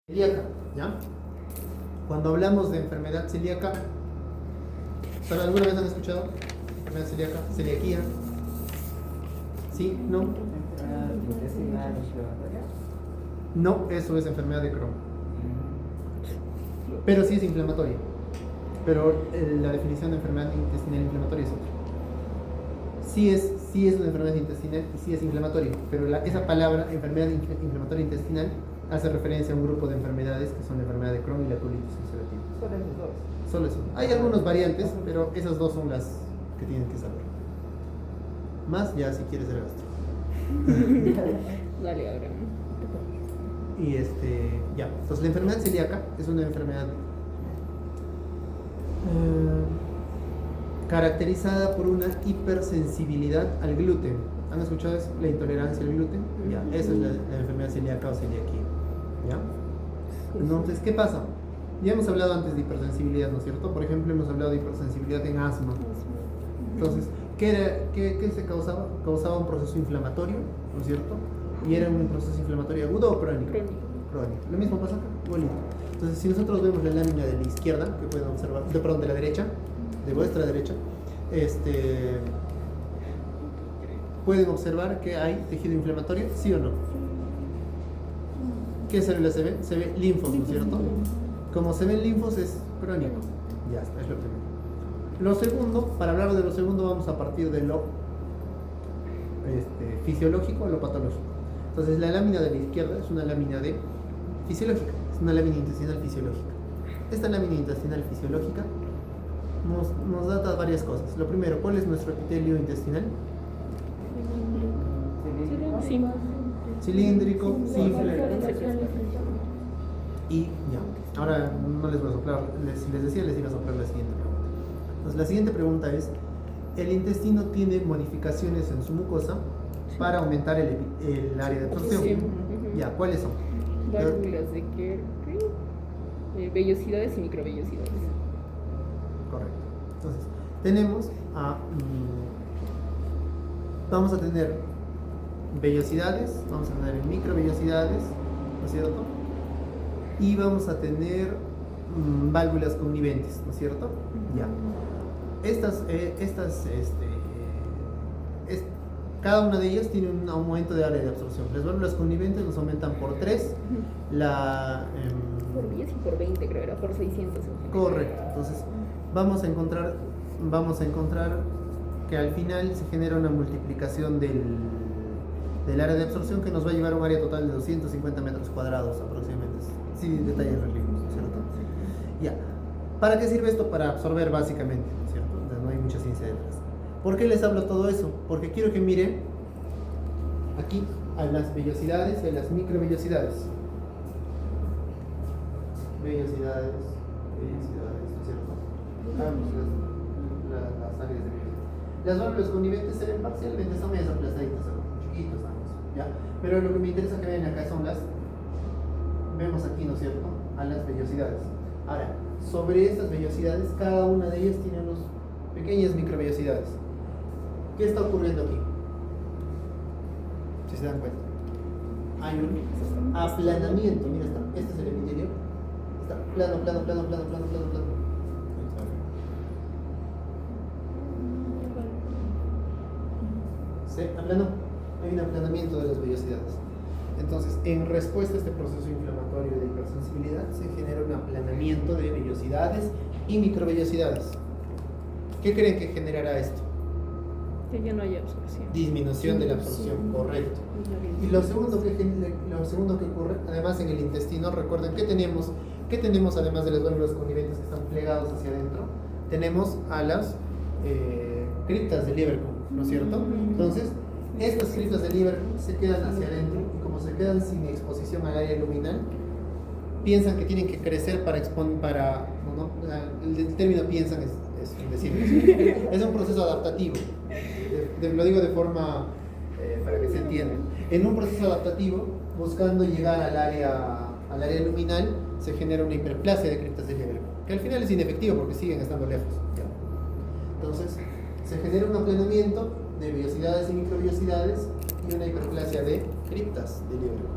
celíaca, ¿ya? Cuando hablamos de enfermedad celíaca, ¿solo alguna vez han escuchado? Enfermedad celíaca, celiaquía. ¿Sí? ¿No? No, eso es enfermedad de Crohn. Pero sí es inflamatoria. Pero la definición de enfermedad intestinal inflamatoria es otra. Sí es una enfermedad intestinal y sí es inflamatoria, pero esa palabra, enfermedad inflamatoria intestinal, hace referencia a un grupo de enfermedades que son la enfermedad de Crohn y la colitis ulcerativa. Solo esos dos. Solo eso. Hay algunas variantes, pero esas dos son las que tienen que saber. Más ya si quieres el gastro. Dale, ahora. Y ya. Entonces la enfermedad celíaca es una enfermedad caracterizada por una hipersensibilidad al gluten. ¿Han escuchado eso? La intolerancia al gluten. Ya, esa es la enfermedad celíaca o celiaquía. ¿Ya? Entonces, ¿qué pasa? Ya hemos hablado antes de hipersensibilidad, ¿no es cierto? Por ejemplo, hemos hablado de hipersensibilidad en asma. Entonces, ¿qué se causaba? Causaba un proceso inflamatorio, ¿no es cierto? Y era un proceso inflamatorio agudo o crónico. Crónico. Lo mismo pasa acá, igualito. Entonces, si nosotros vemos la lámina de la izquierda, que pueden observar, perdón, de la derecha, de vuestra derecha, pueden observar que hay tejido inflamatorio, ¿sí o no? ¿Qué células se ven? Se ve linfos, ¿no es cierto? Como se ven linfos es crónico. Ya está, es lo primero. Lo segundo, para hablar de lo segundo vamos a partir de lo fisiológico a lo patológico. Entonces la lámina de la izquierda es una lámina fisiológica, es una lámina intestinal fisiológica. Esta lámina intestinal fisiológica nos data varias cosas. Lo primero, ¿cuál es nuestro epitelio intestinal? Sí. Cilíndrico, simple. Y ya, ahora no les voy a soplar, si les decía les iba a soplar la siguiente pregunta. Entonces la siguiente pregunta es, ¿el intestino tiene modificaciones en su mucosa para aumentar el área de absorción? Sí. Ya, ¿cuáles son? Válvulas de Kerr, vellosidades y microvellosidades. Correcto. Entonces, vamos a tener vellosidades, vamos a tener microvellosidades, ¿no es cierto? Y vamos a tener válvulas conniventes, ¿no es cierto? Ya. Cada una de ellas tiene un aumento de área de absorción. Las válvulas conniventes nos aumentan por 3, por 10 y por 20 creo, era por 600. Correcto. Entonces vamos a encontrar que al final se genera una multiplicación del área de absorción que nos va a llevar a un área total de 250 metros cuadrados aproximadamente. Sí, detalles relativos, ¿cierto? Ya. ¿Para qué sirve esto? Para absorber básicamente, ¿cierto? Entonces, no hay mucha ciencia detrás. ¿Por qué les hablo todo eso? Porque quiero que miren aquí a las vellosidades y a las microvellosidades. Vellosidades, ¿cierto? Las áreas de vellosidad. Las válvulas conniventes se ven parcialmente, son medias aplastaditas, chiquitos, ¿ya? Pero lo que me interesa que vean acá son vemos aquí, ¿no es cierto?, a las vellosidades. Ahora, sobre estas vellosidades, cada una de ellas tiene unas pequeñas microvellosidades. ¿Qué está ocurriendo aquí? Si se dan cuenta, hay un aplanamiento. Mira, este es el epitelio. Está plano. Se aplanó. Hay un aplanamiento de las vellosidades. Entonces, en respuesta a este proceso inflamatorio de hipersensibilidad, se genera un aplanamiento de vellosidades y microvellosidades. ¿Qué creen que generará esto? Que ya no haya absorción. Disminución de la absorción, correcto. Y lo segundo que ocurre, además en el intestino, recuerden que tenemos además de las válvulas conniventes que están plegados hacia adentro, tenemos a las criptas de Lieberkühn, ¿no es cierto? Entonces, estas criptas de Lieberkühn se quedan hacia adentro y como se quedan sin exposición al área luminal, piensan que tienen que crecer para el término piensan es indecible. Es un proceso adaptativo. Lo digo de forma para que se entienda. En un proceso adaptativo, buscando llegar al área luminal, se genera una hiperplasia de criptas de Lieberkühn, que al final es inefectivo porque siguen estando lejos. ¿Ya? Entonces, se genera un aplanamiento de vellosidades y microvellosidades y una hiperplasia de criptas de Lieberkühn.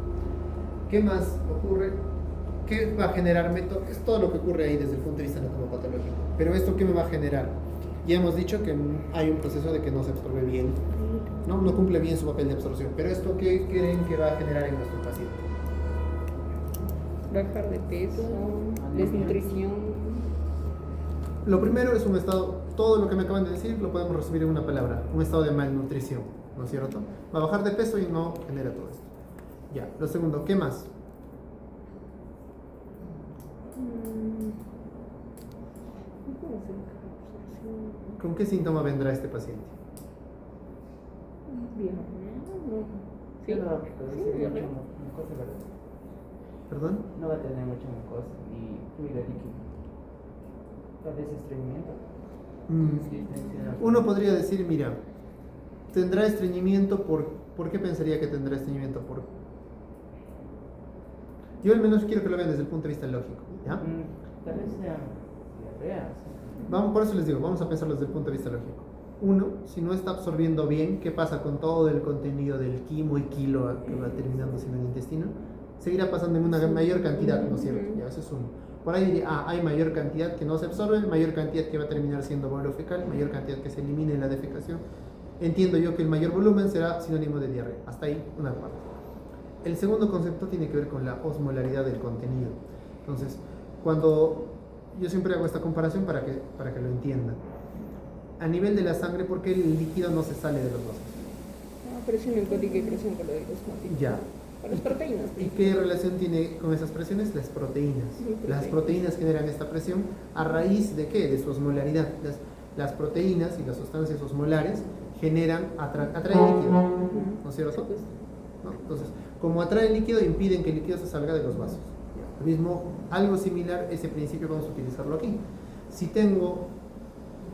¿Qué más ocurre? ¿qué va a generarme? Es todo lo que ocurre ahí desde el punto de vista anatomopatológico. Pero esto, ¿qué me va a generar? Ya hemos dicho que hay un proceso de que no se absorbe bien, no cumple bien su papel de absorción. Pero esto, ¿qué creen que va a generar en nuestro paciente? Bajar de peso, desnutrición. Lo primero es un estado, todo lo que me acaban de decir lo podemos resumir en una palabra, un estado de malnutrición, ¿no es cierto? Va a bajar de peso y no genera todo esto. Ya, lo segundo, ¿qué más? ¿Con qué síntoma vendrá este paciente? Diarrea, no. Sí, No va a producir diarrea. mucha mucosa, ¿verdad? ¿Perdón? No va a tener mucha mucosa y fluido líquido. Tal vez estreñimiento. Uno podría decir, mira, tendrá estreñimiento ¿por qué pensaría que tendrá estreñimiento? Yo al menos quiero que lo vean desde el punto de vista lógico, ¿ya? Tal vez sea diarrea. Por eso les digo, vamos a pensarlo desde el punto de vista lógico. Uno, si no está absorbiendo bien, ¿qué pasa con todo el contenido del quimo y kilo que va terminando siendo en el intestino? Seguirá pasando en una mayor cantidad, ¿no es cierto? Ya, eso es uno. Por ahí diría, hay mayor cantidad que no se absorbe, mayor cantidad que va a terminar siendo bolo fecal, mayor cantidad que se elimina en la defecación. Entiendo yo que el mayor volumen será sinónimo de diarrea. Hasta ahí, una parte. El segundo concepto tiene que ver con la osmolaridad del contenido. Entonces, cuando yo siempre hago esta comparación para que lo entiendan. A nivel de la sangre, ¿por qué el líquido no se sale de los vasos? Presión linfática y presión caloidosmática. Ya. Para las proteínas. ¿Y qué relación tiene con esas presiones? Las proteínas. Las proteínas generan esta presión a raíz de ¿qué? De su osmolaridad. Las proteínas y las sustancias osmolares atraen líquido, ¿no es cierto? ¿No? Entonces, como atraen líquido, impiden que el líquido se salga de los vasos. Lo mismo, algo similar, ese principio vamos a utilizarlo aquí. Si tengo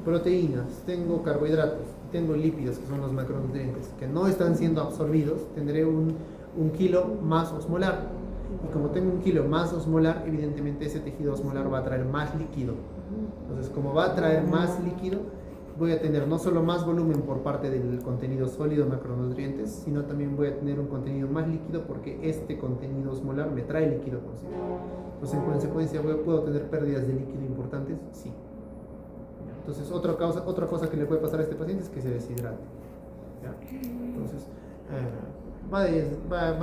proteínas, tengo carbohidratos, tengo lípidos, que son los macronutrientes, que no están siendo absorbidos, tendré un kilo más osmolar. Y como tengo un kilo más osmolar, evidentemente ese tejido osmolar va a traer más líquido. Entonces, como va a traer más líquido, voy a tener no solo más volumen por parte del contenido sólido macronutrientes, sino también voy a tener un contenido más líquido porque este contenido osmolar me trae líquido consigo. Entonces, en consecuencia, ¿puedo tener pérdidas de líquido importantes? Sí. Entonces, otra cosa que le puede pasar a este paciente es que se deshidrate. ¿Ya? Entonces, va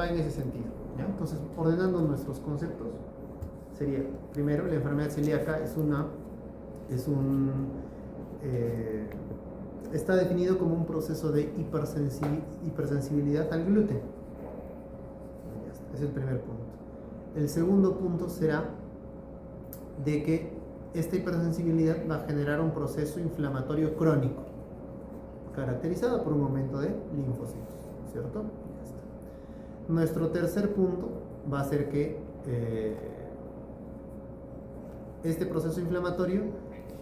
en ese sentido. ¿Ya? Entonces, ordenando nuestros conceptos, sería, primero, la enfermedad celíaca está definido como un proceso de hipersensibilidad al gluten. Es el primer punto. El segundo punto será de que esta hipersensibilidad va a generar un proceso inflamatorio crónico, caracterizado por un aumento de linfocitos, ¿cierto? Ya está. Nuestro tercer punto va a ser que este proceso inflamatorio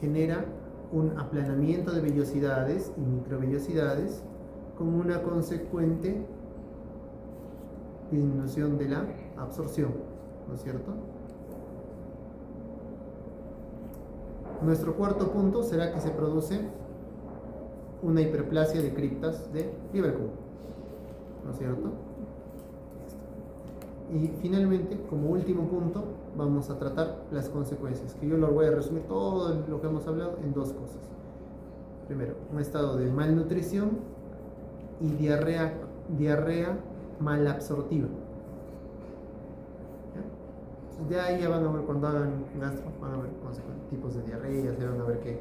genera un aplanamiento de vellosidades y microvellosidades con una consecuente disminución de la absorción, ¿no es cierto? Nuestro cuarto punto será que se produce una hiperplasia de criptas de Lieberkühn, ¿no es cierto? Y finalmente, como último punto, vamos a tratar las consecuencias, que yo lo voy a resumir todo lo que hemos hablado en dos cosas. Primero, un estado de malnutrición y diarrea malabsortiva. ¿Ya? De ahí ya van a ver, cuando hagan gastro, van a ver tipos de diarreas, ya van a ver que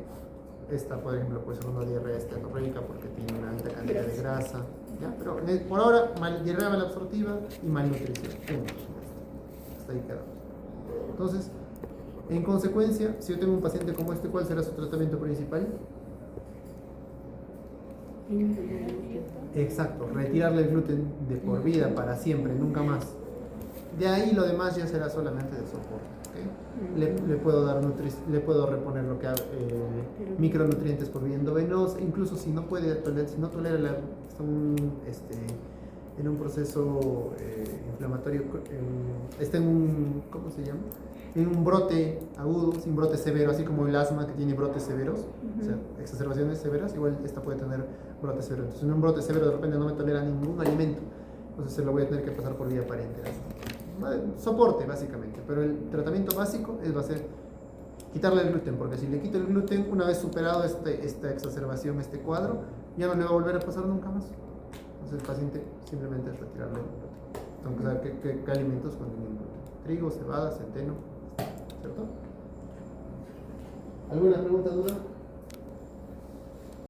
esta, por ejemplo, puede ser una diarrea esteatorreica porque tiene una alta cantidad de grasa. ¿Ya? Pero por ahora, diarrea malabsortiva y malnutrición. Hasta ahí quedamos. Entonces, en consecuencia, si yo tengo un paciente como este, ¿cuál será su tratamiento principal? Exacto, retirarle el gluten de por vida, para siempre, nunca más. De ahí lo demás ya será solamente de soporte. ¿Okay? Le puedo reponer lo que micronutrientes por vía endovenosa, incluso si no tolera en un proceso inflamatorio, está en un, ¿cómo se llama? En un brote agudo, sin brote severo, así como el asma que tiene brotes severos, o sea, exacerbaciones severas, igual esta puede tener brote severo. Entonces, en un brote severo de repente no me tolera ningún alimento, entonces se lo voy a tener que pasar por vía parénteras. soporte básicamente, pero el tratamiento básico va a ser quitarle el gluten, porque si le quito el gluten, una vez superado esta exacerbación, este cuadro, ya no le va a volver a pasar nunca más. Entonces el paciente simplemente es retirarle el gluten. Tengo que saber qué alimentos contienen gluten: trigo, cebada, centeno, ¿cierto? ¿Alguna pregunta, duda?